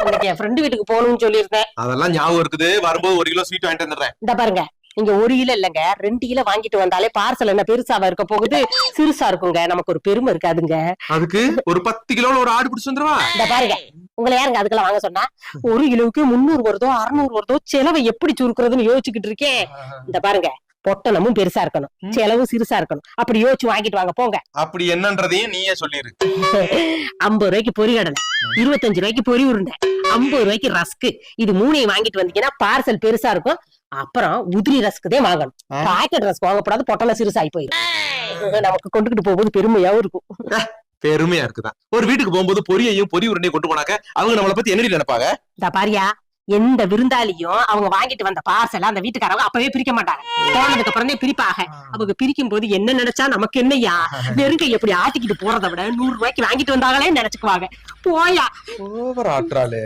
இன்னைக்கு என் ஃப்ரெண்டு வீட்டுக்கு போகணும்னு சொல்லியிருந்தேன். அதெல்லாம் ஞாபகம் இருக்குது. வரும்போது 1 கிலோ ஸ்வீட் வாங்கிட்டு வந்துடுறேன். இந்த பாருங்க, இங்க 1 கிலோ இல்லங்க 2 கிலோ வாங்கிட்டு வந்தாலே பார்சல் என்ன பெருசாவா இருக்க போகுது, சிறுசா இருக்குங்க. நமக்கு ஒரு பெருமை இருக்காதுங்க. அதுக்கு ஒரு 10 கிலோல ஒரு ஆடு பிடிச்சு வந்துருவா. இந்த பாருங்க, உங்களை யாருங்க அதுக்கெல்லாம் வாங்க சொன்னா? 1 கிலோவுக்கு 300 வருதோ 600 வருதோ, செலவை எப்படி சுருக்குறதுன்னு யோசிச்சுக்கிட்டு இருக்கேன். இந்த பாருங்க, பொட்டணமும் பெருசா இருக்கணும், செலவும் சிறுசா இருக்கணும். அப்படி யோசிச்சு வாங்கிட்டு வாங்க போங்க. அப்படி என்னன்றதையும் நீயே சொல்லிரு. 50 ரூபாய்க்கு பொரி கடலை, 25 ரூபாய்க்கு பொரி உருண்டை, 50 ரூபாய்க்கு ரஸ்க். இது 3ஐயும் வாங்கிட்டு வந்தீங்கன்னா பார்சல் பெருசா இருக்கும். அப்புறம் உதிரி ரஸ்க்குதே வாங்கணும். பாக்கெட் ரஸ்க் வாங்கப்படாது, பொட்டணம் சிறுசாகி போயிடும். நமக்கு கொண்டுகிட்டு போகும்போது பெருமையாவும் இருக்கும். பெருமையா இருக்குதான். ஒரு வீட்டுக்கு போகும்போது பொரியையும் பொரி உருண்டையும் கொண்டு போனாக்க அவங்க நம்மளை பத்தி என்னடி நினைப்பாங்க? இந்த பாரியா, எந்த விருந்தாளியும் அவங்க வாங்கிட்டு வந்த பார்சல அந்த வீட்டுக்காரங்க அப்பவே பிரிக்க மாட்டாங்க. போனதுக்கு அப்புறம் பிரிப்பாக. அவங்க பிரிக்கும் போது என்ன நினைச்சா நமக்கு என்னையா, நெருங்க எப்படி ஆட்டிக்கிட்டு போறதை விட 100 ரூபாய்க்கு வாங்கிட்டு வந்தாங்களே நினைச்சுக்குவாங்க. போயா ஓவர் ஆற்றாளே.